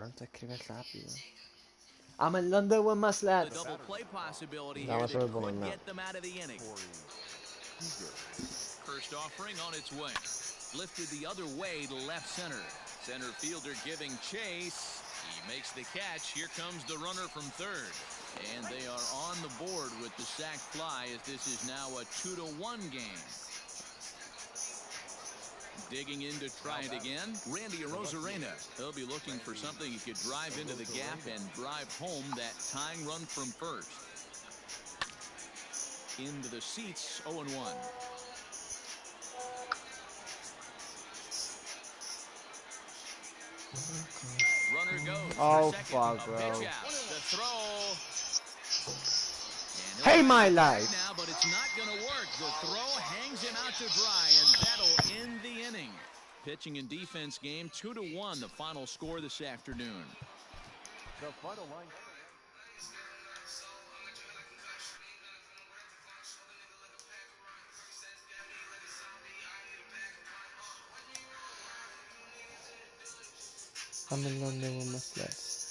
non so che rápido. I'm in London with my The slats. double play possibility here Vamos a that ver could por get them out of the inning. First offering on its way. Lifted the other way to left center. Center fielder giving chase. He makes the catch. Here comes the runner from third. And they are on the board with the sac fly as this is now a 2-1 game. Digging in to try it again, Randy Arozarena. He'll be looking for something he could drive into the gap and drive home that tying run from first. Into the seats, 0-1. Runner goes Oh, for second. fuck, A bro. pitch out. The throw. Hey, my life. Now, but it's not going to work. The throw hangs him out to dry, and that'll end the inning. Pitching and defense game, 2-1, the final score this afternoon. The final line. I'm in London with my slats.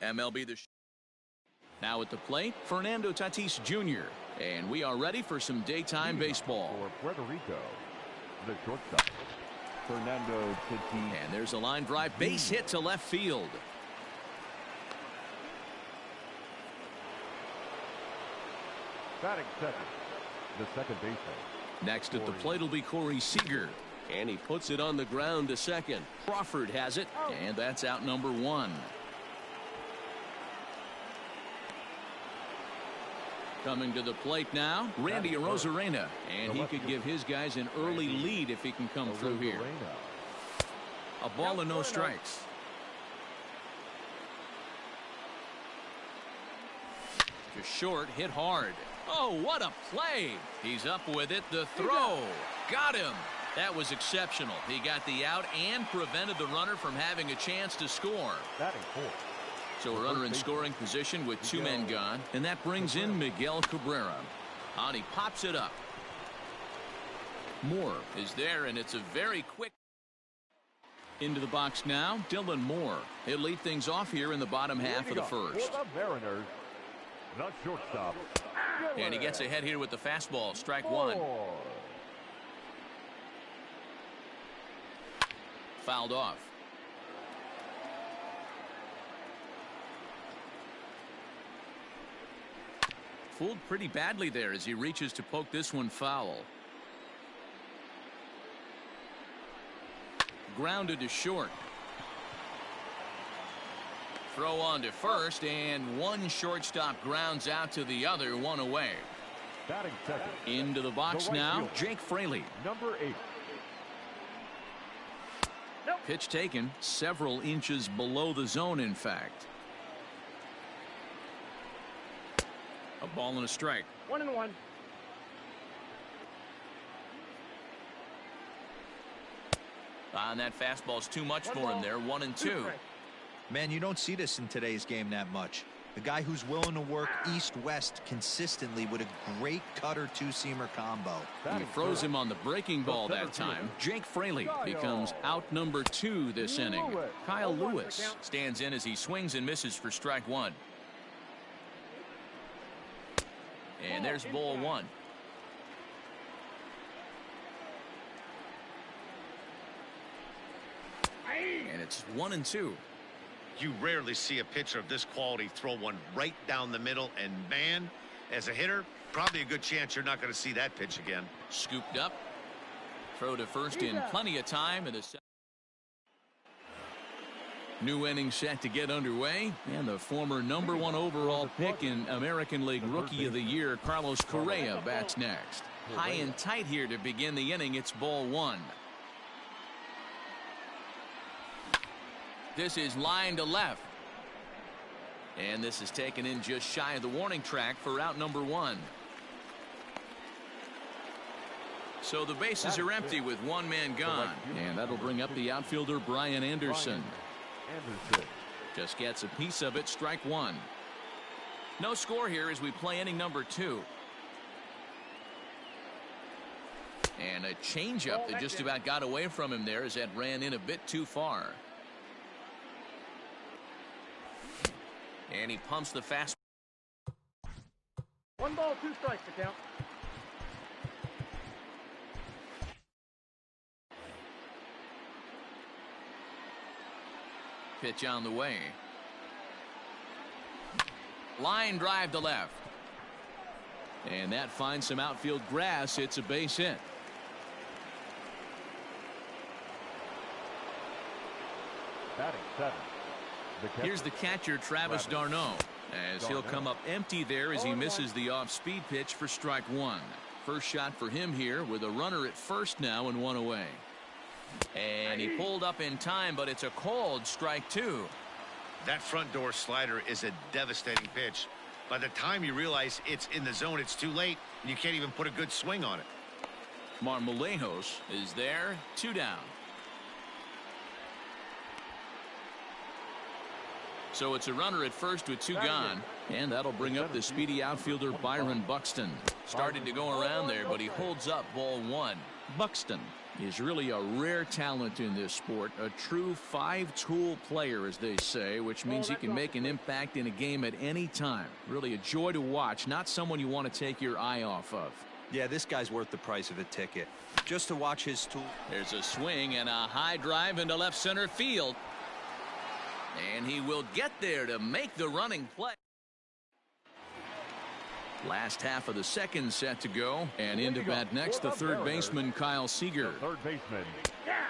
MLB now at the plate, Fernando Tatis Jr. And we are ready for some daytime baseball. For Puerto Rico, the shortstop, Fernando Tatis. And there's a line drive base hit to left field. Batting second, the second baseman. Next at the plate will be Corey Seager. And he puts it on the ground to second. Crawford has it, and that's out number one. Coming to the plate now, Randy Arozarena. And he could give his guys an early lead if he can come through here. A ball and no strikes. To short, hit hard. Oh, what a play. He's up with it. The throw. Got him. That was exceptional. He got the out and prevented the runner from having a chance to score. Batting fourth. So a runner in scoring position with two men gone, and that brings in Miguel Cabrera. And he pops it up. Moore is there, and it's a very quick. Into the box now, Dylan Moore. He'll lead things off here in the bottom half of the first. For the Mariners, the shortstop. And he gets ahead here with the fastball, strike one. Fouled off. Fooled pretty badly there as he reaches to poke this one foul. Grounded to short. Throw on to first, and one shortstop grounds out to the other, one away. Batting second. Into the box now, Jake Fraley. Number 8. Pitch taken several inches below the zone, in fact. A ball and a strike. 1-1. And that fastball's too much for him there. 1-2. Man, you don't see this in today's game that much. The guy who's willing to work east-west consistently with a great cutter two-seamer combo. He froze him on the breaking ball that time. Jake Fraley becomes out number 2 this inning. Kyle Lewis stands in as he swings and misses for strike one. And there's ball one. It's 1-2. You rarely see a pitcher of this quality throw one right down the middle, and man, as a hitter, probably a good chance you're not going to see that pitch again. Scooped up. Throw to first in plenty of time. And a new inning set to get underway. And the former #1 overall pick in American League Rookie of the Year, Carlos Correa, bats next. High and tight here to begin the inning. It's ball one. This is line to left. And this is taken in just shy of the warning track for out number one. So the bases are empty with one man gone. And that'll bring up the outfielder Brian Anderson. Just gets a piece of it. Strike one. No score here as we play inning number two. And a changeup that just about got away from him there as that ran in a bit too far. And he pumps the fast. 1 ball, 2 strikes to count. Pitch on the way. Line drive to left. And that finds some outfield grass. It's a base hit. Batting seven. Here's the catcher, Travis d'Arnaud, as he'll come up empty there as he misses the off-speed pitch for strike one. First shot for him here with a runner at first now and one away. And he pulled up in time, but it's a called strike two. That front door slider is a devastating pitch. By the time you realize it's in the zone, it's too late, and you can't even put a good swing on it. Marmolejos is there, 2 down. So it's a runner at first with 2 gone, and that'll bring up the speedy outfielder Byron Buxton. Started to go around there, but he holds up ball one. Buxton is really a rare talent in this sport, a true 5-tool player, as they say, which means he can make an impact in a game at any time. Really a joy to watch, not someone you want to take your eye off of. Yeah, this guy's worth the price of a ticket. Just to watch his tool. There's a swing and a high drive into left center field. And he will get there to make the running play. Last half of the second set to go, and into bat next the third baseman Kyle Seager. Third baseman.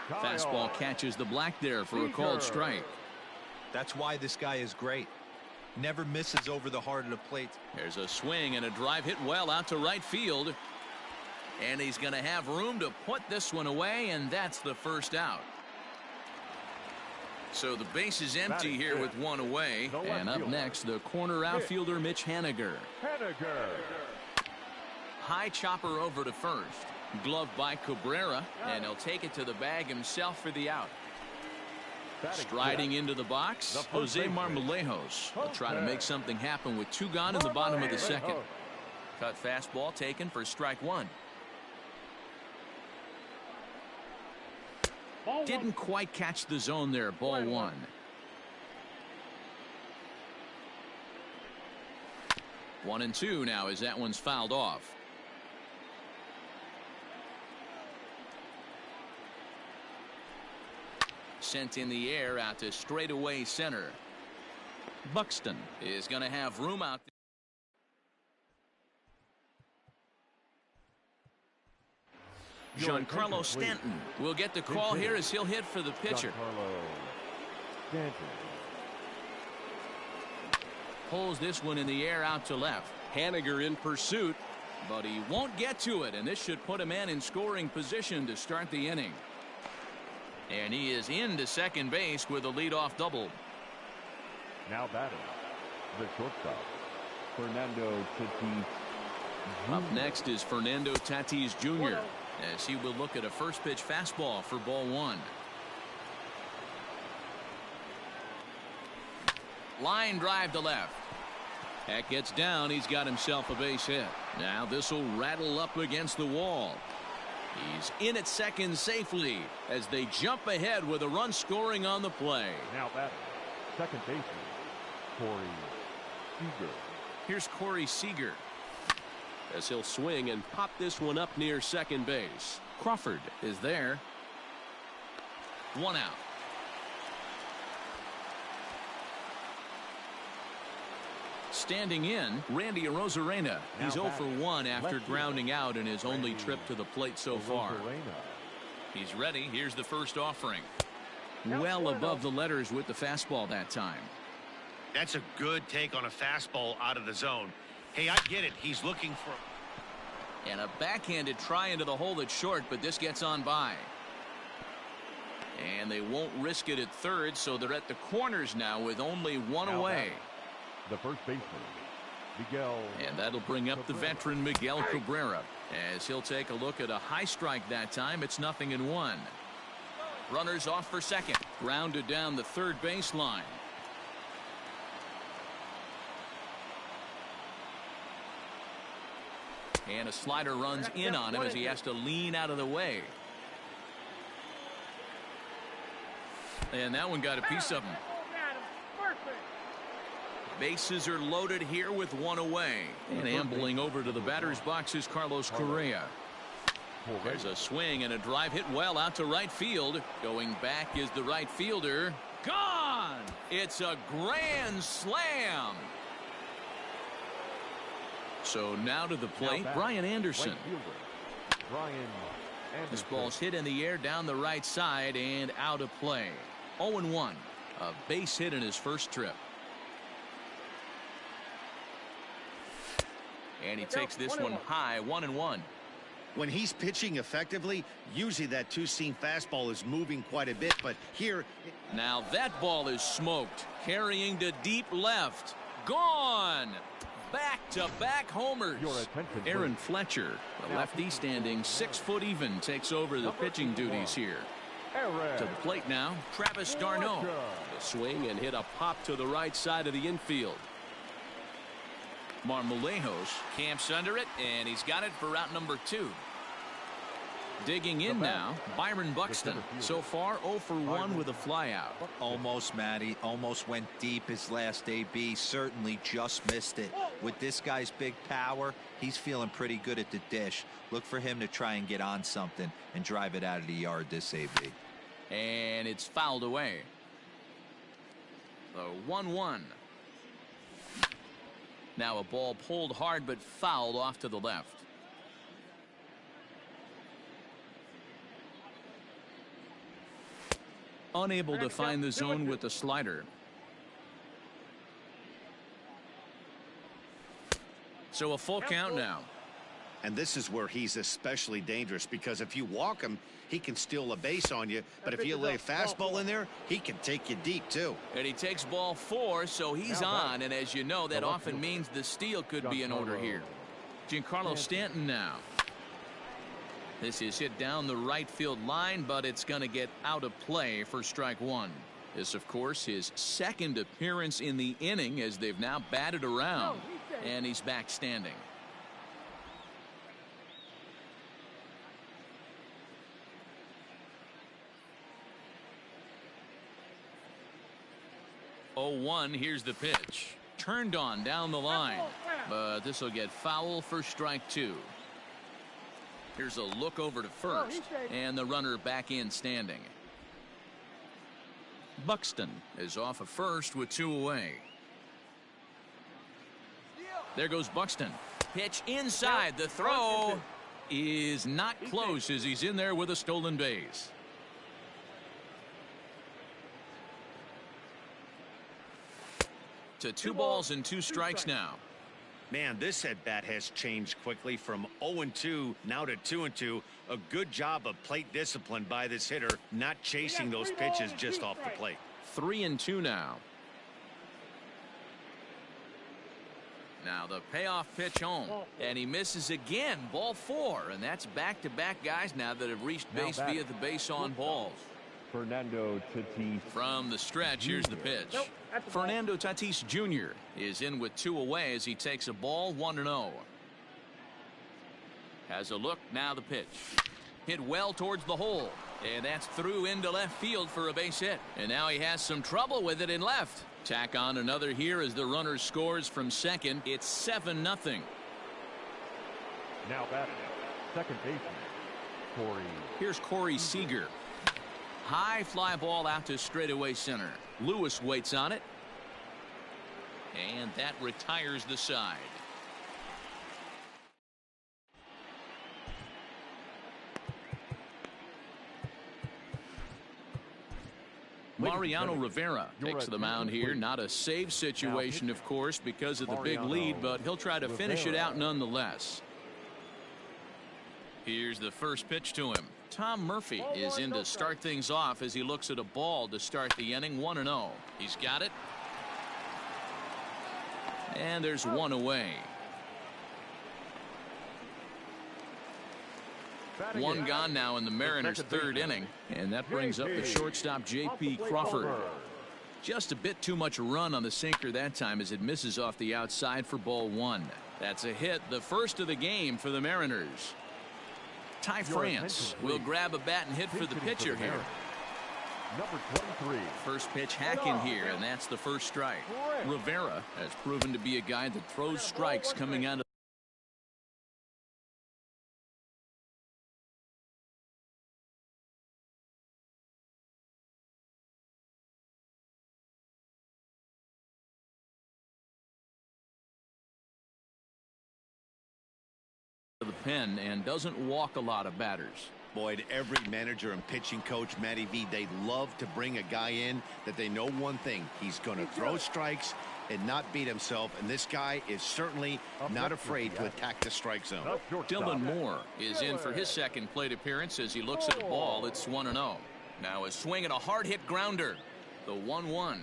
Fastball catches the black there for a called strike. That's why this guy is great. Never misses over the heart of the plate. There's a swing and a drive hit well out to right field. And he's going to have room to put this one away, and that's the first out. So the base is empty here with one away. And up next, the corner outfielder Mitch Haniger. High chopper over to first. Glove by Cabrera, and he'll take it to the bag himself for the out. Striding into the box, Jose Marmolejos will try to make something happen with 2 gone in the bottom of the second. Cut fastball taken for strike one. Didn't quite catch the zone there. Ball one. One and two now as that one's fouled off. Sent in the air out to straightaway center. Buxton is going to have room out there. Giancarlo Stanton will get the call here as he'll hit for the pitcher. Pulls this one in the air out to left. Haniger in pursuit, but he won't get to it, and this should put a man in scoring position to start the inning. And he is into second base with a leadoff double. Now batting, the shortstop, Fernando Tatis Jr. Up next is Fernando Tatis Jr. as he will look at a first pitch fastball for ball one. Line drive to left. That gets down. He's got himself a base hit. Now this will rattle up against the wall. He's in at second safely as they jump ahead with a run scoring on the play. Now batting, second baseman, Corey Seager. Here's Corey Seager as he'll swing and pop this one up near second base. Crawford is there. One out. Standing in, Randy Arozarena. He's 0 for 1 after grounding out in his only trip to the plate so far. He's ready. Here's the first offering. Well above the letters with the fastball that time. That's a good take on a fastball out of the zone. Hey, I get it. He's looking for... And a backhanded try into the hole that's short, but this gets on by. And they won't risk it at third, so they're at the corners now with only one away. The first baseman, Miguel. And that'll bring up the veteran Miguel Cabrera as he'll take a look at a high strike that time. It's 0-1. Runners off for second. Grounded down the third baseline. And a slider runs in on him as he has to lean out of the way. And that one got a piece of him. Bases are loaded here with one away. And ambling over to the batter's box is Carlos Correa. There's a swing and a drive hit well out to right field. Going back is the right fielder. Gone! It's a grand slam. So now to the plate, Brian Anderson. This ball's hit in the air down the right side and out of play. 0-1. A base hit in his first trip. And he takes this one high, 1-1. When he's pitching effectively, usually that two-seam fastball is moving quite a bit, but here... Now that ball is smoked, carrying to deep left. Gone! Back-to-back homers. Aaron Fletcher, the lefty standing 6 foot even, takes over the pitching duties here. To the plate now, Travis d'Arnaud. The swing and hit a pop to the right side of the infield. Marmolejos camps under it, and he's got it for route number 2. Digging in now, Byron Buxton. So far 0 for 1 with a flyout. Almost, Matty. Almost went deep his last AB. Certainly just missed it. With this guy's big power, he's feeling pretty good at the dish. Look for him to try and get on something and drive it out of the yard this AB. And it's fouled away. The 1-1. Now a ball pulled hard but fouled off to the left. Unable to find the zone with the slider. So a full count now. And this is where he's especially dangerous, because if you walk him, he can steal a base on you. But if you lay a fastball in there, he can take you deep, too. And he takes ball 4, so he's on. And as you know, that often means the steal could be in order here. Giancarlo Stanton now. This is hit down the right field line, but it's going to get out of play for strike 1. This, of course, his second appearance in the inning as they've now batted around. And he's back standing. Here's the pitch. Turned on down the line, but this will get foul for strike 2. Here's a look over to first, and the runner back in standing. Buxton is off of first with 2 away. There goes Buxton. Pitch inside. The throw is not close as he's in there with a stolen base. To 2 balls and 2 strikes now. Man, this at-bat has changed quickly from 0-2 now to 2-2. A good job of plate discipline by this hitter, not chasing those pitches just off the plate. 3-2 now. Now the payoff pitch home, and he misses again. Ball 4, and that's back-to-back guys now that have reached base via the base on balls. Fernando Tatis. From the stretch, here's the pitch. Fernando Tatis Jr. is in with 2 away as he takes a ball 1-0. Has a look, now the pitch. Hit well towards the hole, and that's through into left field for a base hit. And now he has some trouble with it in left. Tack on another here as the runner scores from second. It's 7-0. Now batting, second baseman, Corey. Here's Corey Seager. High fly ball out to straightaway center. Lewis waits on it. And that retires the side. Mariano Rivera takes the mound here. Not a save situation, of course, because of the big lead, but he'll try to finish it out nonetheless. Here's the first pitch to him. Tom Murphy is in to start things off as he looks at a ball to start the inning. 1-0. He's got it. And there's one away. One gone now in the Mariners' third inning, and that brings up the shortstop J.P. Crawford. Just a bit too much run on the sinker that time as it misses off the outside for ball one. That's a hit, the first of the game for the Mariners. Ty France will grab a bat and hit for the pitcher here. Number 23. First pitch hacking here, and that's the first strike. Rivera has proven to be a guy that throws strikes coming out of the pen and doesn't walk a lot of batters. Boyd, every manager and pitching coach, Matty V, they love to bring a guy in that they know one thing. He's going to throw strikes and not beat himself, and this guy is certainly not afraid to attack the strike zone. Dylan Moore is in for his second plate appearance as he looks at the ball. It's 1-0. Now a swing and a hard hit grounder. The 1-1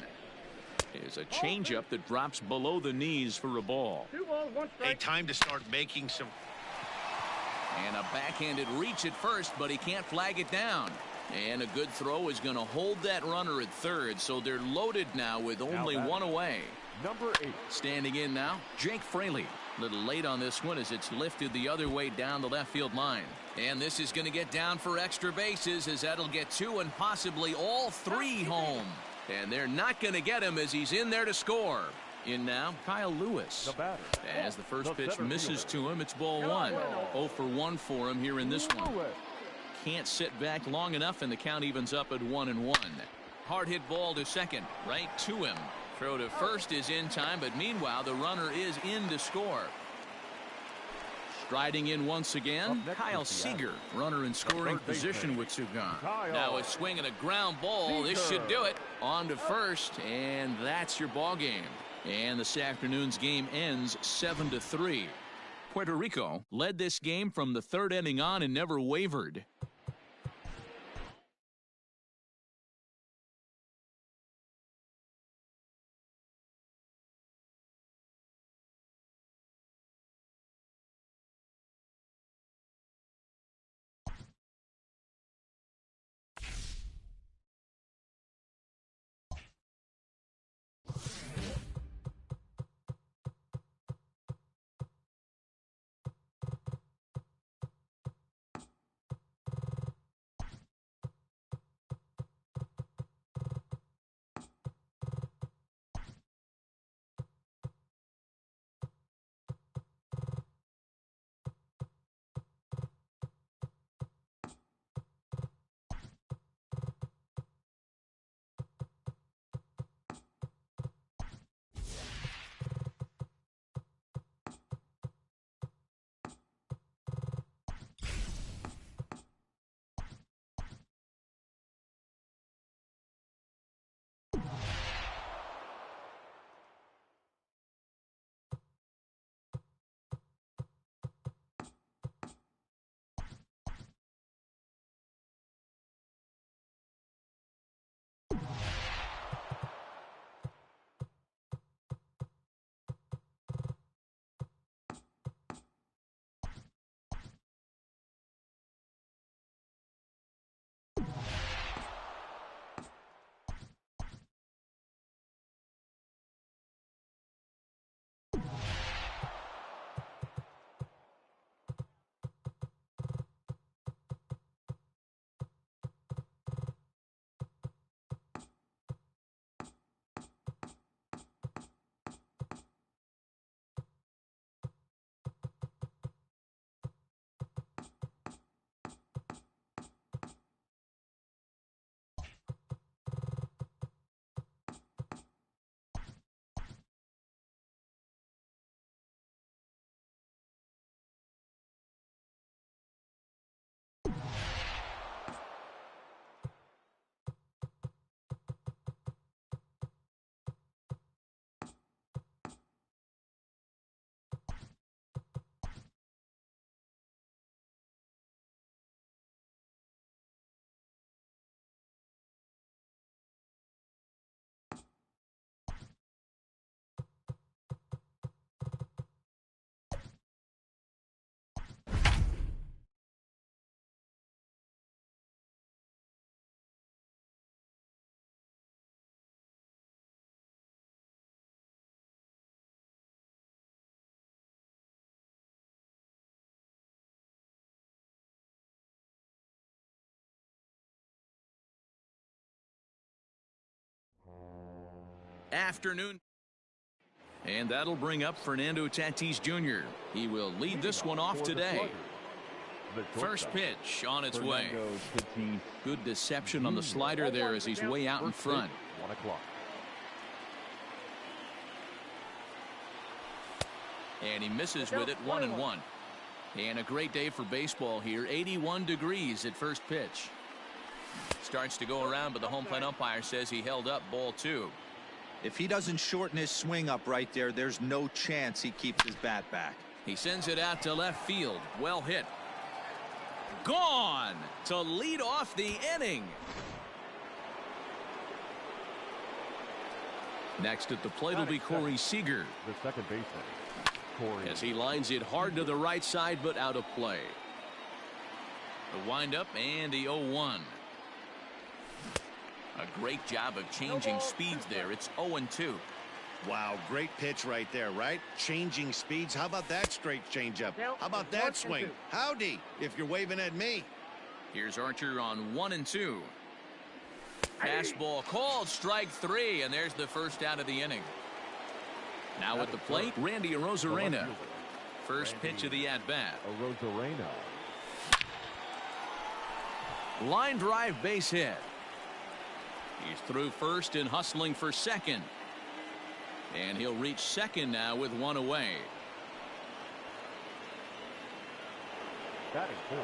is a changeup that drops below the knees for a ball. A time to start making some. And a backhanded reach at first, but he can't flag it down. And a good throw is going to hold that runner at third, so they're loaded now with only one away. Number 8. Standing in now, Jake Fraley. A little late on this one as it's lifted the other way down the left field line. And this is going to get down for extra bases as that'll get 2 and possibly all 3 home. And they're not going to get him as he's in there to score. In now, Kyle Lewis. As the first pitch misses to him, it's ball 1. 0 for 1 for him here in this one. Can't sit back long enough, and the count evens up at 1-1. Hard hit ball to second, right to him. Throw to first is in time, but meanwhile, the runner is in to score. Striding in once again, Kyle Seager, runner in scoring position with two gone. Now a swing and a ground ball. This should do it. On to first, and that's your ball game. And this afternoon's game ends 7-3. Puerto Rico led this game from the third inning on and never wavered. afternoon. And that'll bring up Fernando Tatis Jr. He will lead this one off today. First pitch on its way. Good deception on the slider there as he's way out in front. 1 o'clock. And he misses with it, 1-1. And a great day for baseball here. 81 degrees at first pitch. Starts to go around, but the home plate umpire says he held up ball 2. If he doesn't shorten his swing up right there, there's no chance he keeps his bat back. He sends it out to left field. Well hit. Gone to lead off the inning. Next at the plate will be Corey Seager. The second baseman, Corey. As he lines it hard to the right side, but out of play. The windup and the 0-1. A great job of changing speeds there. It's 0-2. Wow, great pitch right there, right? Changing speeds. How about that straight changeup? How about that swing? Howdy, if you're waving at me. Here's Archer on 1-2. Fastball called, strike 3, and there's the first out of the inning. Now at the plate, Randy Arozarena. First pitch of the at-bat. Arozarena. Line drive, base hit. He's through first and hustling for second. And he'll reach second now with 1 away. Batting fourth,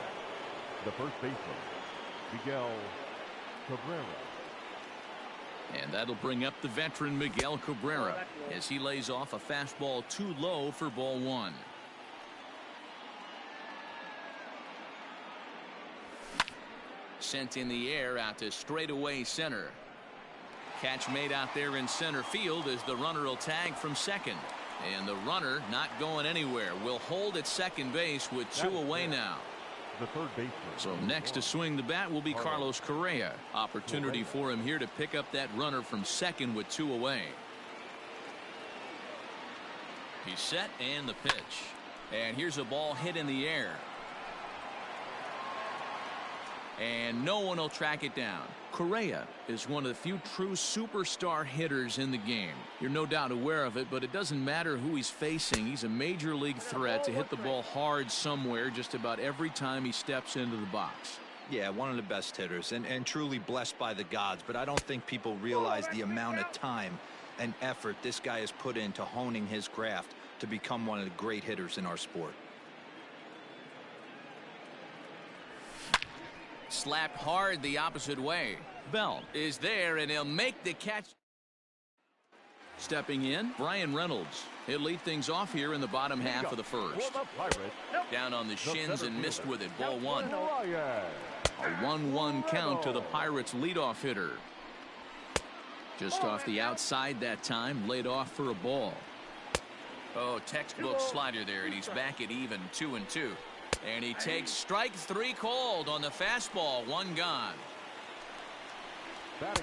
the first baseman, Miguel Cabrera. And that'll bring up the veteran Miguel Cabrera as he lays off a fastball too low for ball 1. Sent in the air out to straightaway center. Catch made out there in center field as the runner will tag from second. And the runner not going anywhere. Will hold at second base with 2 away now. The third baseman. So next to swing the bat will be Carlos Correa. Opportunity for him here to pick up that runner from second with 2 away. He's set and the pitch. And here's a ball hit in the air. And no one will track it down. Correa is one of the few true superstar hitters in the game. You're no doubt aware of it, but it doesn't matter who he's facing. He's a major league threat to hit the ball hard somewhere just about every time he steps into the box. Yeah, one of the best hitters and truly blessed by the gods, but I don't think people realize the amount of time and effort this guy has put into honing his craft to become one of the great hitters in our sport. Slapped hard the opposite way. Bell is there, and he'll make the catch. Stepping in, Brian Reynolds. He'll lead things off here in the bottom half of the first. Down on the shins and missed with it. Ball 1. A 1-1 count to the Pirates' leadoff hitter. Just off the outside that time, laid off for a ball. Oh, textbook slider there, and he's back at even 2-2. And he takes strike 3 called on the fastball. 1 gone.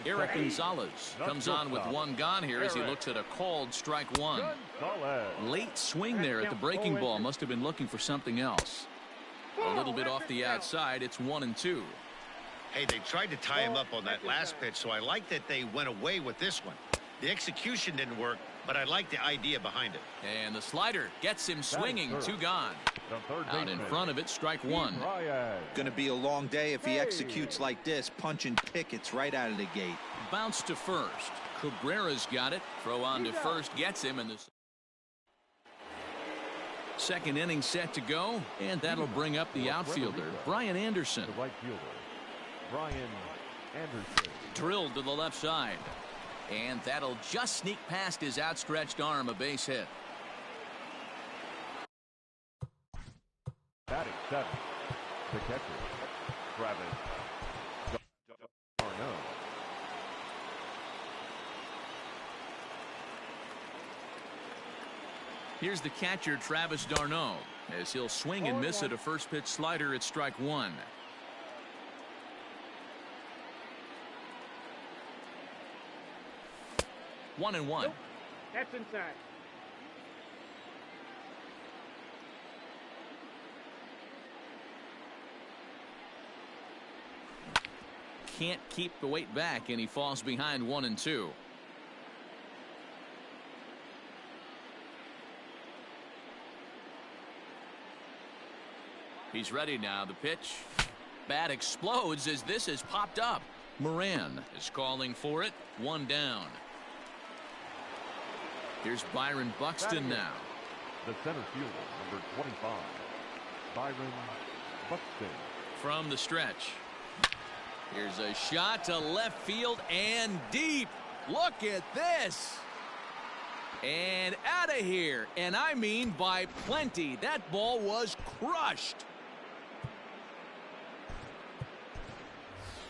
Eric Gonzalez comes on with 1 gone here as he looks at a called strike 1. Late swing there at the breaking ball. Must have been looking for something else. A little bit off the outside. It's 1-2. Hey, they tried to tie him up on that last pitch, so I like that they went away with this one. The execution didn't work, but I like the idea behind it. And the slider gets him swinging. 2 gone. Out in front of it, strike 1. Going to be a long day if he executes like this, punching pickets right out of the gate. Bounce to first. Cabrera's got it. Throw on to first gets him in the second inning set to go, and that'll bring up the outfielder, Brian Anderson. The right fielder, Brian Anderson. Drilled to the left side. And that'll just sneak past his outstretched arm, a base hit. Batting 7, the catcher, Travis d'Arnaud. Here's the catcher, Travis d'Arnaud, as he'll swing and miss at a first pitch slider at strike 1. One and one. That's inside. Can't keep the weight back, and he falls behind 1-2. He's ready now. The pitch. Bat explodes as this has popped up. Moran is calling for it. One down. Here's Byron Buxton now. The center fielder, number 25, Byron Buxton. From the stretch. Here's a shot to left field and deep. Look at this. And out of here. And I mean by plenty. That ball was crushed.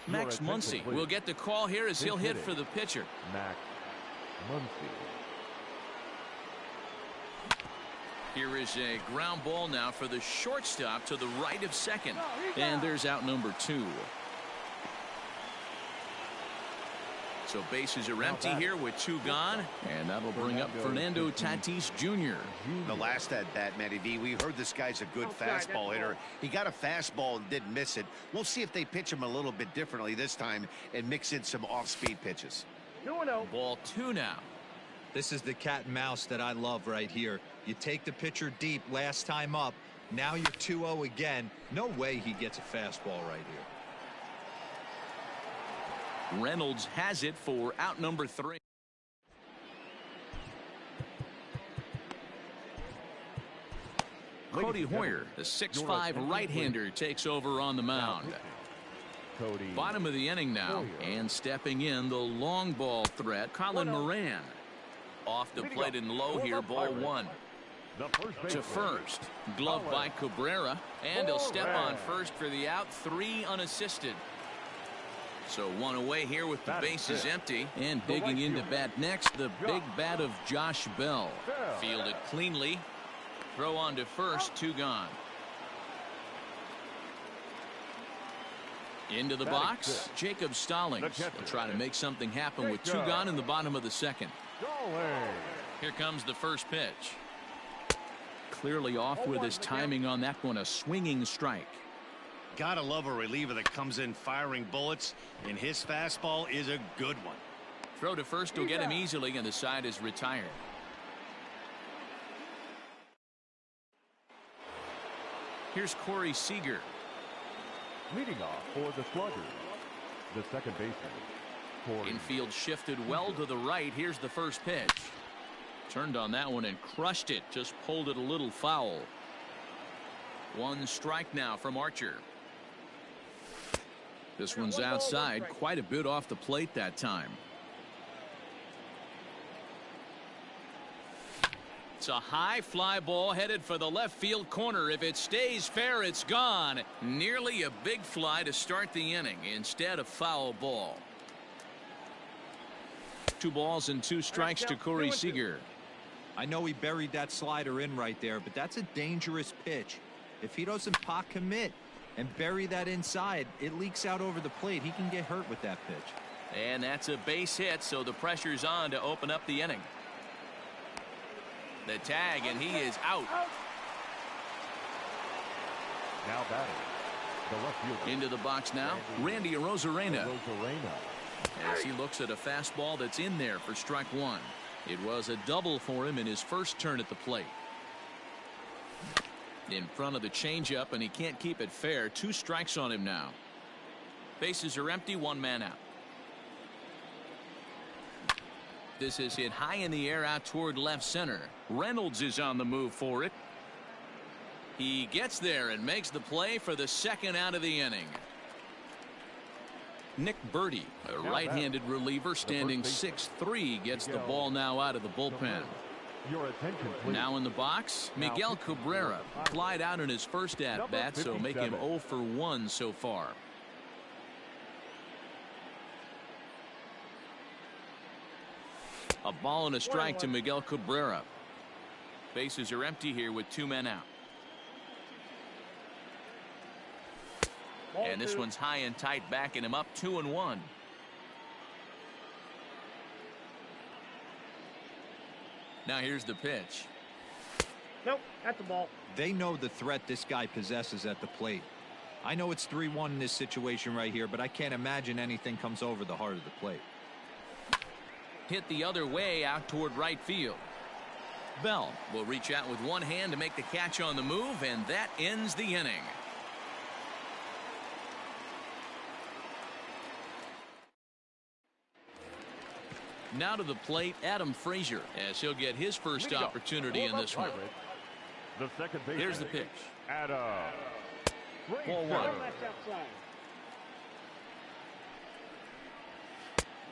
Max Muncy will get the call here as he'll hit for the pitcher. Max Muncy. Here is a ground ball now for the shortstop to the right of second. And there's out number 2. So bases are empty here with 2 gone. And that'll bring up Fernando Tatis Jr. The last at bat, Matty V, we heard this guy's a good fastball hitter. He got a fastball and didn't miss it. We'll see if they pitch him a little bit differently this time and mix in some off-speed pitches. Ball 2 now. This is the cat and mouse that I love right here. You take the pitcher deep last time up. Now you're 2-0 again. No way he gets a fastball right here. Reynolds has it for out number 3. Cody Hoyer, the 6'5" right-hander, takes over on the mound. Bottom of the inning now, and stepping in the long ball threat, Colin Moran. Off the plate and low here, ball 1. To first, glove by Cabrera, and he'll step on first for the out. 3 unassisted. So 1 away here with the bases empty. And digging into bat next, the big bat of Josh Bell. Fielded cleanly. Throw on to first, 2 gone. Into the box, Jacob Stallings will try to make something happen with 2 gone in the bottom of the second. Here comes the first pitch. Clearly off with his timing on that one, a swinging strike. Gotta love a reliever that comes in firing bullets, and his fastball is a good one. Throw to first will get him easily, and the side is retired. Here's Corey Seager. Leading off for the Sluggers, the second baseman, Corey. Infield shifted well to the right. Here's the first pitch. Turned on that one and crushed it. Just pulled it a little foul. 1 strike now from Archer. This one's outside, quite a bit off the plate that time. It's a high fly ball headed for the left field corner. If it stays fair, it's gone. Nearly a big fly to start the inning. Instead, a foul ball. 2 balls and 2 strikes to Corey Seager. I know he buried that slider in right there, but that's a dangerous pitch. If he doesn't pot commit and bury that inside, it leaks out over the plate. He can get hurt with that pitch. And that's a base hit, so the pressure's on to open up the inning. The tag, and he is out. Now batting, the left fielder. Into the box now, Randy Arozarena. As he looks at a fastball that's in there for strike 1. It was a double for him in his first turn at the plate. In front of the changeup, and he can't keep it fair. 2 strikes on him now. Bases are empty, 1 man out. This is hit high in the air out toward left center. Reynolds is on the move for it. He gets there and makes the play for the second out of the inning. Nick Birdie, a right-handed reliever standing 6'3", gets the ball now out of the bullpen. Your attention, please. Now in the box, Miguel Cabrera flied out in his first at-bat, so make him 0 for 1 so far. A ball and a strike to Miguel Cabrera. Bases are empty here with 2 men out. And this one's high and tight, backing him up, 2-1. Now here's the pitch. Nope, that's the ball. They know the threat this guy possesses at the plate. I know it's 3-1 in this situation right here, but I can't imagine anything comes over the heart of the plate. Hit the other way out toward right field. Bell will reach out with one hand to make the catch on the move, and that ends the inning. Now to the plate, Adam Frazier, as he'll get his first opportunity in this one. The second baseman. Here's the pitch. Adam Ball Frazier. one. Left outside.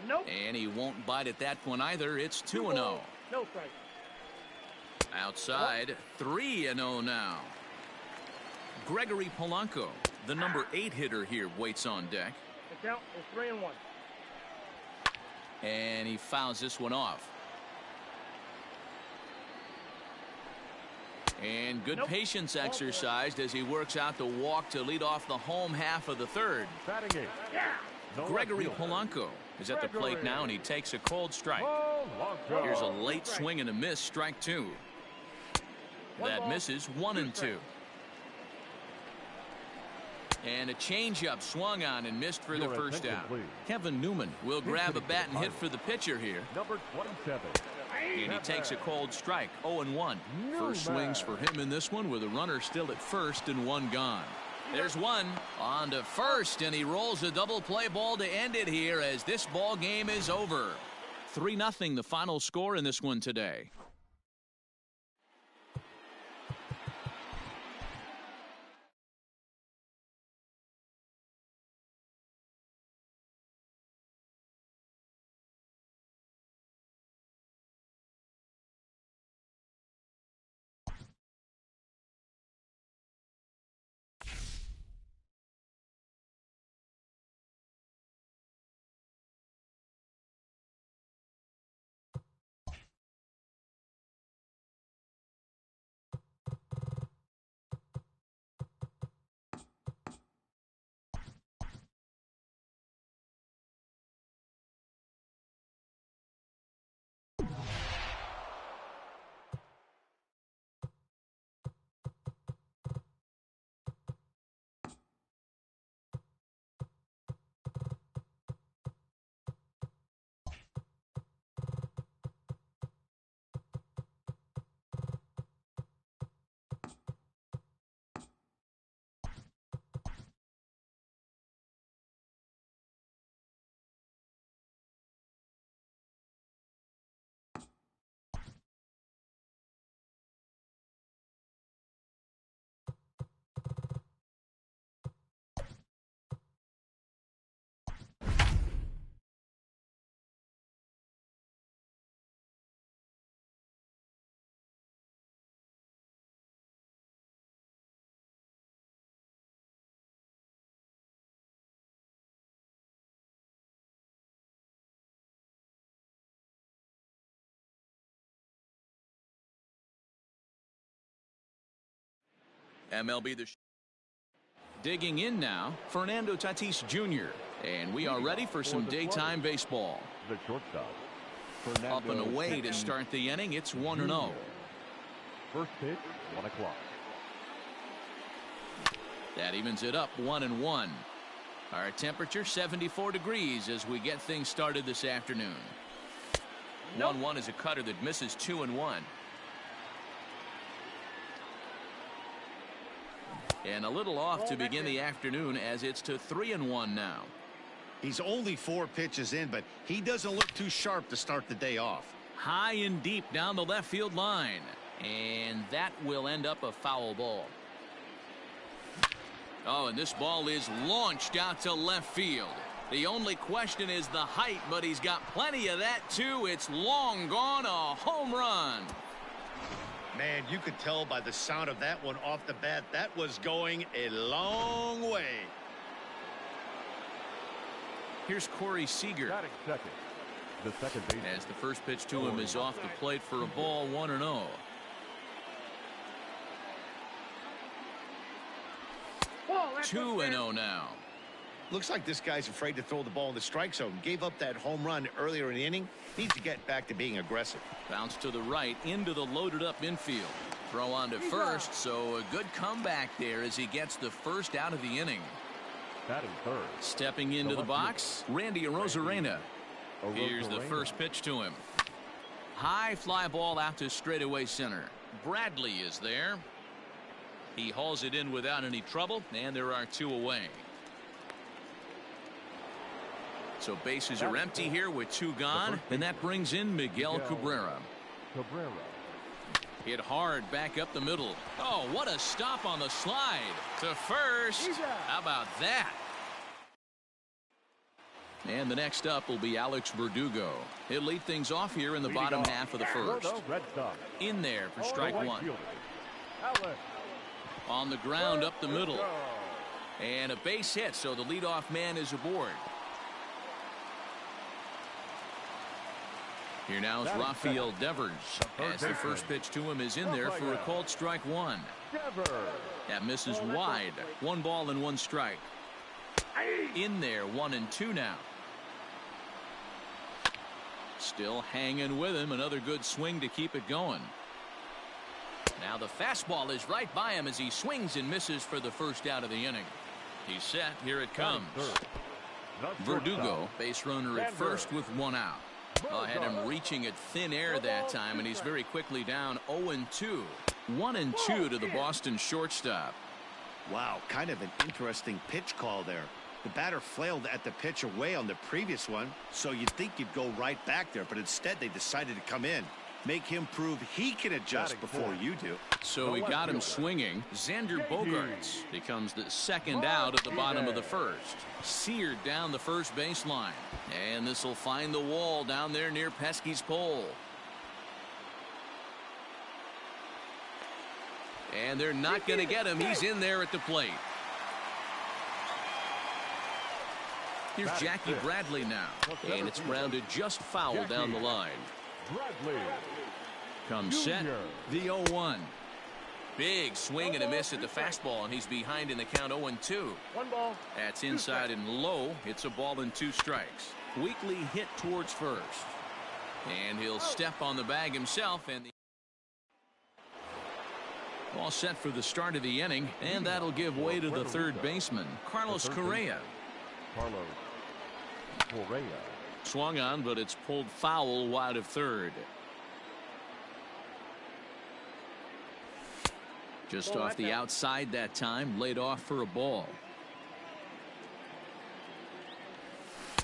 Nope. And he won't bite at that one either. It's 2-0. No strike. Outside, 3-0 now. Gregory Polanco, the number 8 hitter here, waits on deck. The count is 3-1. And he fouls this one off. And good patience exercised as he works out the walk to lead off the home half of the third. Batting eight. No Gregory left field. Polanco is at the plate now, and he takes a cold strike. Polanco. Here's a late swing and a miss, strike 2. That misses, 1-2. And a changeup swung on and missed for the Your first attention, out. please. Kevin Newman will grab a bat and hit for the pitcher here. Number 27. And he takes a cold strike, 0-1. First swings for him in this one with a runner still at first and one gone. There's one on to first, and he rolls a double play ball to end it here as this ball game is over. 3-0 the final score in this one today. MLB digging in now, Fernando Tatis Jr. And we are ready for some daytime baseball. The shortstop. Up and away to start the inning. It's 1-0. First pitch, 1 o'clock. That evens it up 1-1. Our temperature 74 degrees as we get things started this afternoon. 1-1 is a cutter that misses 2-1. And a little off to begin the afternoon as it's to 3-1 now. He's only 4 pitches in, but he doesn't look too sharp to start the day off. High and deep down the left field line. And that will end up a foul ball. Oh, and this ball is launched out to left field. The only question is the height, but he's got plenty of that too. It's long gone, a home run. Man, you could tell by the sound of that one off the bat that was going a long way. Here's Corey Seager. Batting second. The second baseman. As the first pitch to him is off the plate for a ball, 1-0. That's 2-0 now. Looks like this guy's afraid to throw the ball in the strike zone. Gave up that home run earlier in the inning. Needs to get back to being aggressive. Bounce to the right into the loaded up infield. Throw on to first, so a good comeback there as he gets the first out of the inning. Batting third. Stepping into the box, Randy Arozarena. Here's the first pitch to him. High fly ball out to straightaway center. Bradley is there. He hauls it in without any trouble, and there are 2 away. So bases are empty here with 2 gone, and that brings in Miguel Cabrera. Hit hard back up the middle. Oh, what a stop on the slide to first. How about that? And the next up will be Alex Verdugo. He'll lead things off here in the bottom half of the first. In there for strike 1. On the ground up the middle. And a base hit, so the leadoff man is aboard. Here now is Rafael Devers, as the first pitch to him is in there for a called strike 1. That misses wide. 1 ball and 1 strike. In there, 1-2 now. Still hanging with him. Another good swing to keep it going. Now the fastball is right by him as he swings and misses for the first out of the inning. He's set. Here it comes. Verdugo, base runner at first with 1 out. Had him reaching at thin air that time, and he's very quickly down 0-2. 1-2 to the Boston shortstop. Wow, kind of an interesting pitch call there. The batter flailed at the pitch away on the previous one, so you'd think you'd go right back there, but instead they decided to come in. Make him prove he can adjust before you do. So he got him swinging. Xander Bogaerts becomes the second out at the bottom of the first. Seared down the first baseline. And this will find the wall down there near Pesky's pole. And they're not going to get him. He's in there at the plate. Here's Jackie Bradley now. And it's grounded just foul down the line. Comes set, the 0-1. Big swing and a miss at the fastball, and he's behind in the count 0-2. 1 ball. That's inside and low. It's a ball and 2 strikes. Weakly hit towards first. And he'll step on the bag himself, and all set for the start of the inning, and that'll give way to the third baseman, Carlos Correa. Swung on, but it's pulled foul wide of third. Just off the outside that time, laid off for a ball.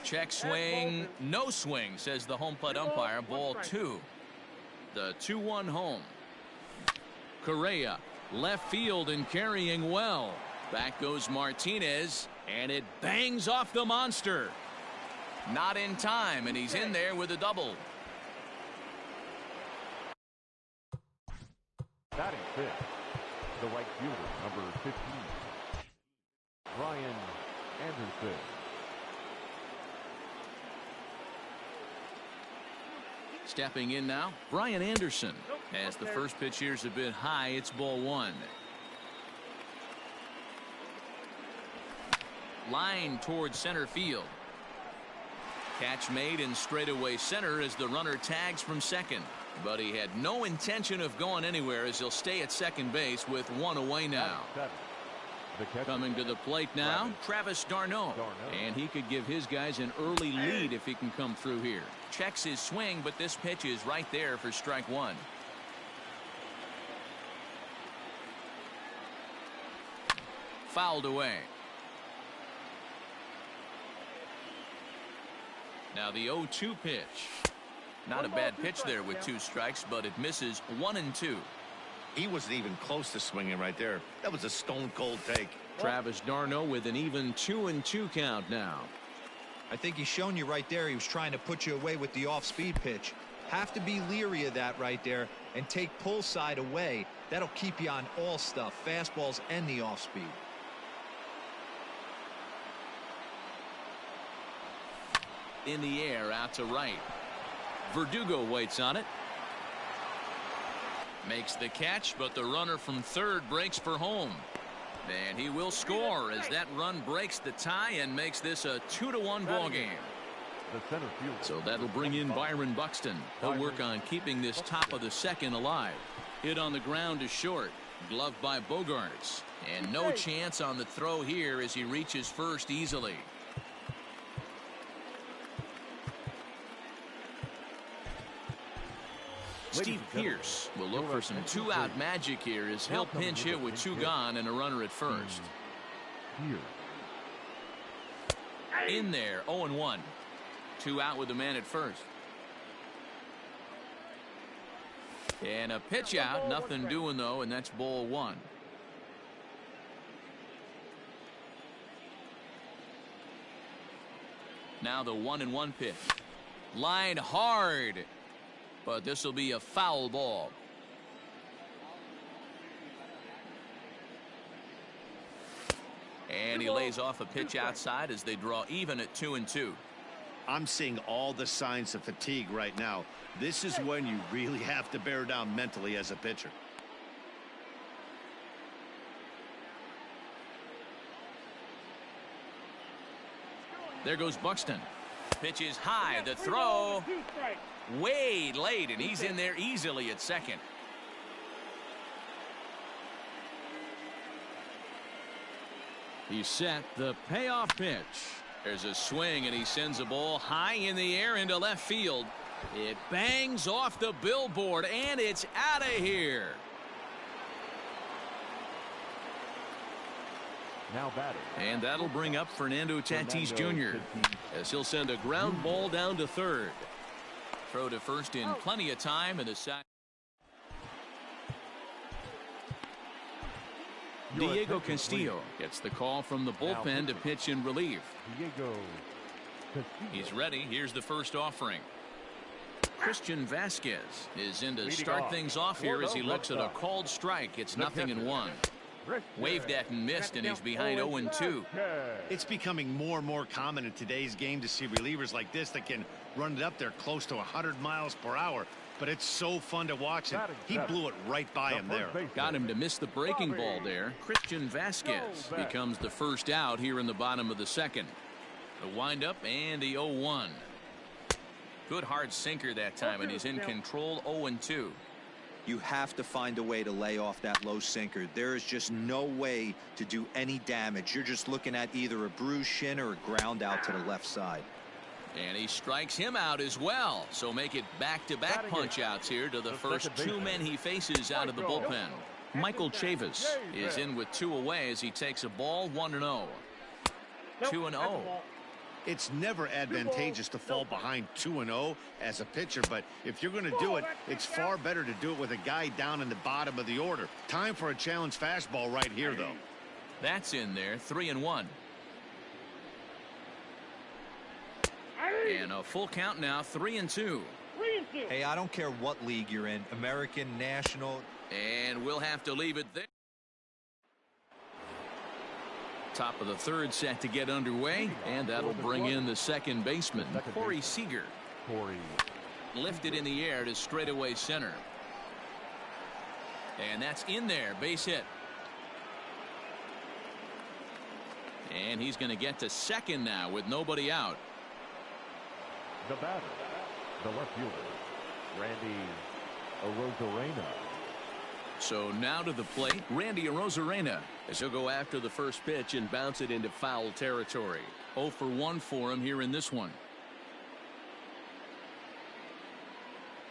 Check swing, no swing, says the home plate umpire. Ball 2. The 2-1 home. Correa, left field and carrying well. Back goes Martinez, and it bangs off the monster. Not in time, and he's in there with a double. Batting fifth, the right fielder, number 15, Brian Anderson. Stepping in now, Brian Anderson. As the first pitch here's a bit high, it's ball 1. Line towards center field. Catch made in straightaway center as the runner tags from second. But he had no intention of going anywhere as he'll stay at second base with 1 away now. Coming to the plate now, Travis d'Arnaud. And he could give his guys an early lead if he can come through here. Checks his swing, but this pitch is right there for strike 1. Fouled away. Now the 0-2 pitch. Not a bad pitch there with 2 strikes, but it misses 1-2. He wasn't even close to swinging right there. That was a stone cold take. Travis d'Arnaud with an even 2-2 count now. I think he's shown you right there. He was trying to put you away with the off-speed pitch. Have to be leery of that right there and take pull side away. That'll keep you on all stuff, fastballs and the off-speed. In the air out to right. Verdugo waits on it. Makes the catch, but the runner from third breaks for home. And he will score as that run breaks the tie and makes this a 2-1 ball game. So that'll bring in Byron Buxton. He'll work on keeping this top of the second alive. Hit on the ground is short. Gloved by Bogaerts. And no chance on the throw here as he reaches first easily. Steve Pearce will look for some 2-out magic here as he'll pinch hit with 2 gone and a runner at first. In there, 0-1. 2 out with the man at first. And a pitch out, nothing doing though, and that's ball 1. Now the 1-1 pitch. Line hard, but this will be a foul ball. And he lays off a pitch outside as they draw even at 2-2. I'm seeing all the signs of fatigue right now. This is when you really have to bear down mentally as a pitcher. There goes Buxton. Pitch is high. The throw way late, and he's in there easily at second. He's set. The payoff pitch. There's a swing, and he sends a ball high in the air into left field. It bangs off the billboard, and it's out of here. Now batting. And that'll bring up Fernando Tatis Jr. as he'll send a ground ball down to third. Throw to first in plenty of time, and the sack. Diego Castillo gets the call from the bullpen to pitch in relief. Diego Castillo. He's ready. Here's the first offering. Christian Vasquez is in to start things off here as he looks at a called strike. It's 0-1. Waved at and missed, and he's behind 0-2. It's becoming more and more common in today's game to see relievers like this that can run it up there close to 100 miles per hour. But it's so fun to watch, and he blew it right by him there. Got him to miss the breaking ball there. Christian Vasquez becomes the first out here in the bottom of the second. The windup and the 0-1. Good hard sinker that time, and he's in control. 0-2. You have to find a way to lay off that low sinker. There is just no way to do any damage. You're just looking at either a bruised shin or a ground out to the left side. And he strikes him out as well. So make it back-to-back punch-outs here to the first 2 men he faces out of the bullpen. Michael Chavis is in with 2 away as he takes a ball. 1-0. 2-0. It's never advantageous to fall behind 2-0 as a pitcher, but if you're going to do it, it's far better to do it with a guy down in the bottom of the order. Time for a challenge fastball right here, though. That's in there. 3-1. And a full count now. 3-2. Hey, I don't care what league you're in, American, National. And we'll have to leave it there. Top of the third set to get underway, and that'll bring in the second baseman, Corey Seager. Lifted in the air to straightaway center. And that's in there. Base hit. And he's going to get to second now with nobody out. The batter, the left fielder, Randy Arozarena. So now to the plate, Randy Arozarena, as he'll go after the first pitch and bounce it into foul territory. 0 for 1 for him here in this one.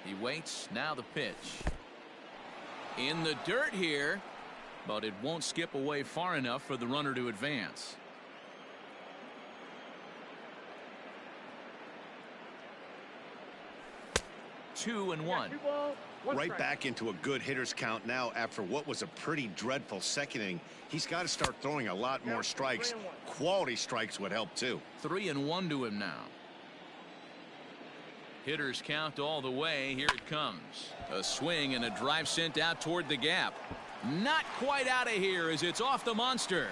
He waits. Now the pitch. In the dirt here, but it won't skip away far enough for the runner to advance. Two and one. Right back into a good hitter's count now after what was a pretty dreadful second inning. He's got to start throwing a lot more strikes. Quality strikes would help too. 3-1 to him now. Hitters count all the way. Here it comes. A swing and a drive sent out toward the gap. Not quite out of here as it's off the monster.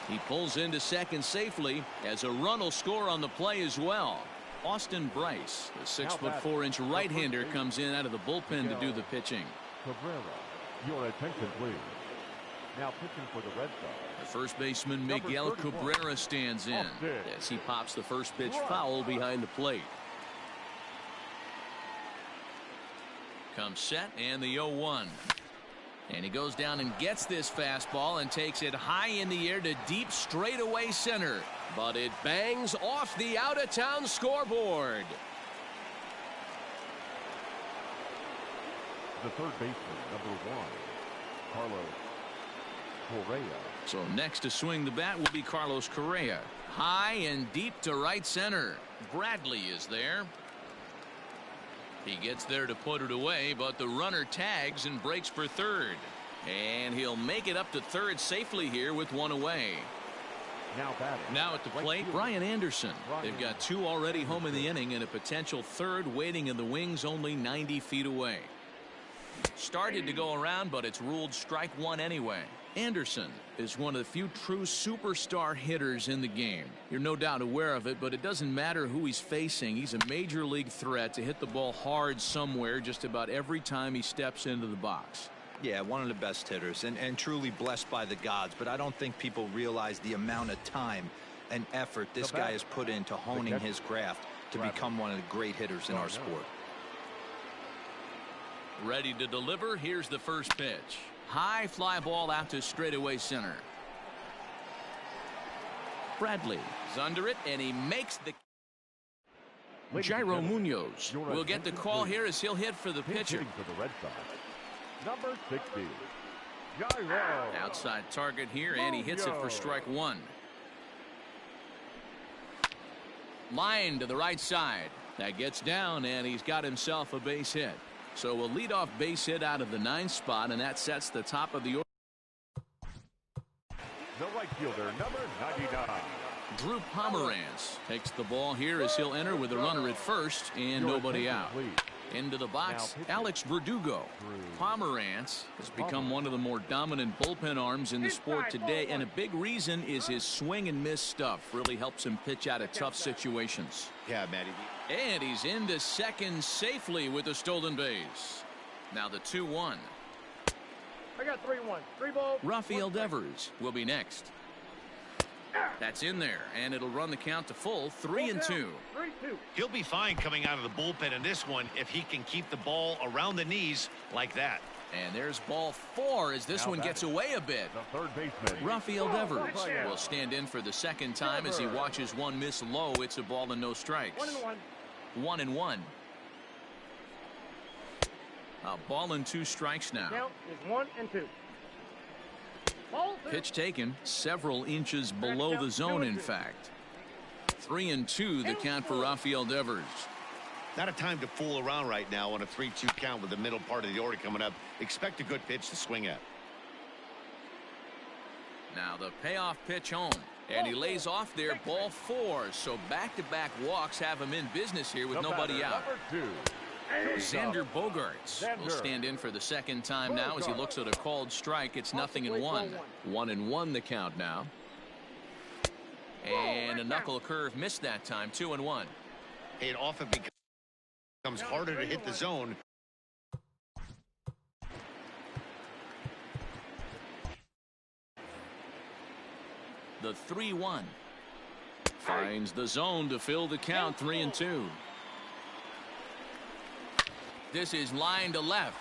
He pulls into second safely as a run will score on the play as well. Austin Bryce, the 6'4" right-hander, comes in out of the bullpen to do the pitching. Cabrera, your attention please. Now pitching for the Red Sox. The first baseman Miguel Cabrera stands in as he pops the first pitch foul behind the plate. Comes set and the 0-1. And he goes down and gets this fastball and takes it high in the air to deep straightaway center. But it bangs off the out-of-town scoreboard. The third baseman, number 1, Carlos Correa. So next to swing the bat will be Carlos Correa. High and deep to right center. Bradley is there. He gets there to put it away, but the runner tags and breaks for third. And he'll make it up to third safely here with one away. Now at the plate, Brian Anderson. They've got two already home in the inning and a potential third waiting in the wings only 90 feet away. Started to go around, but it's ruled strike one anyway. Anderson is one of the few true superstar hitters in the game. You're no doubt aware of it, but it doesn't matter who he's facing. He's a major league threat to hit the ball hard somewhere just about every time he steps into the box. Yeah, one of the best hitters and truly blessed by the gods, but I don't think people realize the amount of time and effort this guy has put into honing his craft to become one of the great hitters in our sport. Ready to deliver. Here's the first pitch. High fly ball out to straightaway center. Bradley is under it, and he makes the. Jairo Munoz will get the call here as he'll hit for the pitcher. For the Red Sox, number 60, Jairo. Outside target here, and he hits it for strike one. Line to the right side. That gets down, and he's got himself a base hit. So a leadoff base hit out of the 9th spot, and that sets the top of the order. The right fielder, number 99. Drew Pomeranz takes the ball here as he'll enter with a runner at first and nobody out. Into the box, Alex Verdugo. Pomeranz has become one of the more dominant bullpen arms in the sport today, and a big reason is his swing and miss stuff. Really helps him pitch out of tough situations. Yeah, Matty. And he's into second safely with a stolen base. Now the 2-1. I got 3-1. 3 balls. Rafael Devers will be next. That's in there, and it'll run the count to full 3-2. 3-2. He'll be fine coming out of the bullpen in this one if he can keep the ball around the knees like that. And there's ball 4 as this one gets away a bit. The third baseman, Rafael Devers will stand in for the second time as he watches one miss low. It's a ball and no strikes. 1-1. 1-1. A ball and 2 strikes now. Count is 1-2. Pitch taken several inches below the zone, in fact. 3-2 the count for Rafael Devers. Not a time to fool around right now on a 3-2 count with the middle part of the order coming up. Expect a good pitch to swing at. Now the payoff pitch home, and he lays off there, ball 4. So back-to-back walks have him in business here with nobody out. number 2. Xander Bogaerts will stand in for the second time now as he looks at a called strike. It's 0-1. 1-1 the count now. And a knuckle curve missed that time. 2-1. It often becomes harder to hit the zone. The 3-1 finds the zone to fill the count. 3-2. This is line to left.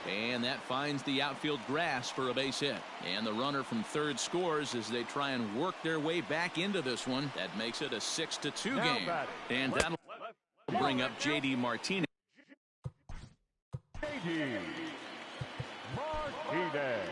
And that finds the outfield grass for a base hit. And the runner from third scores as they try and work their way back into this one. That makes it a 6-2 game. And that'll bring up J.D. Martinez. J.D. Martinez.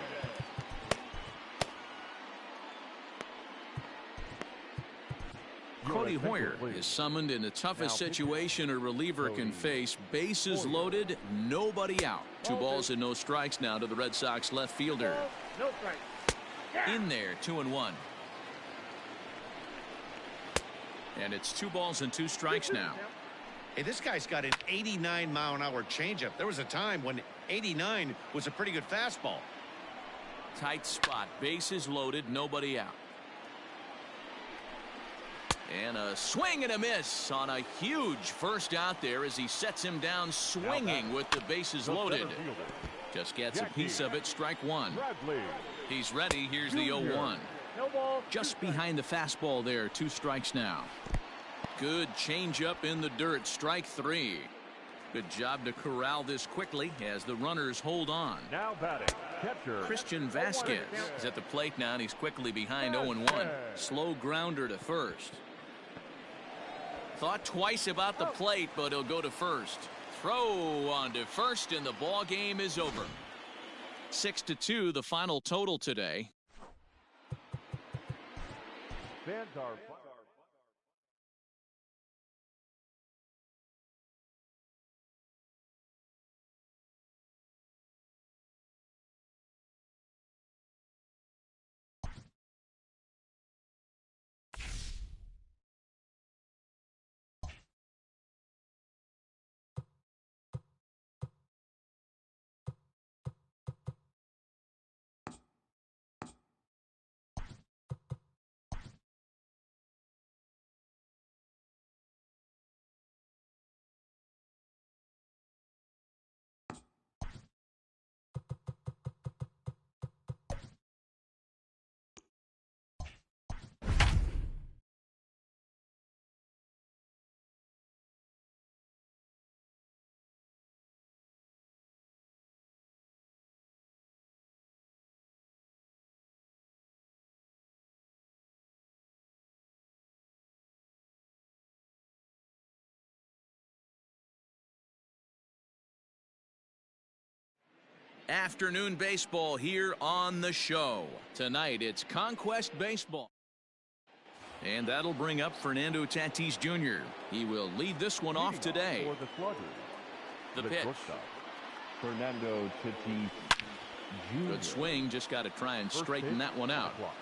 Cody Hoyer is summoned in the toughest situation a reliever can face. Bases loaded, nobody out. 2 balls and no strikes now to the Red Sox left fielder. No strike. In there, 2-1. And it's 2 balls and 2 strikes now. Hey, this guy's got an 89-mile-an-hour changeup. There was a time when 89 was a pretty good fastball. Tight spot, bases loaded, nobody out. And a swing and a miss on a huge first out there as he sets him down swinging with the bases loaded. Just gets a piece of it. Strike 1. He's ready. Here's the 0-1. No ball. Just behind the fastball there. 2 strikes now. Good changeup in the dirt. Strike 3. Good job to corral this quickly as the runners hold on. Now batting, catcher Christian Vasquez is at the plate now, and he's quickly behind 0-1. Slow grounder to first. Thought twice about the plate, but he'll go to first. Throw on to first, and the ball game is over. 6-2 the final total today. Fans are... Afternoon baseball here on the show. Tonight it's Conquest Baseball. And that'll bring up Fernando Tatis Jr. He will lead this one off today. For the Sluggers, The pitch. shortstop, Fernando Tatis Jr. Good swing. Just got to try and First straighten pitch, that one out. clock.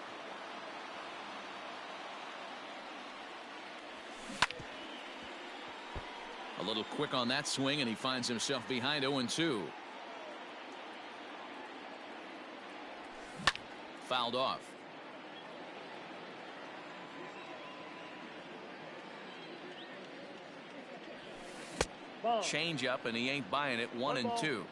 A little quick on that swing, and he finds himself behind 0-2. Fouled off. Ball. Change up, and he ain't buying it. 1-2. 2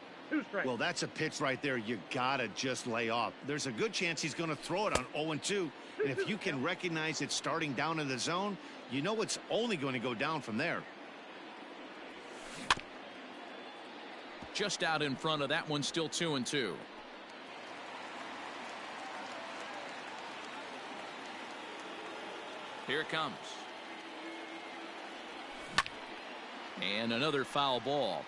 strikes. Well, that's a pitch right there you gotta just lay off. There's a good chance he's going to throw it on 0-2, and if you can recognize it starting down in the zone, you know it's only going to go down from there. Just out in front of that one, still 2-2. Here it comes. And another foul ball.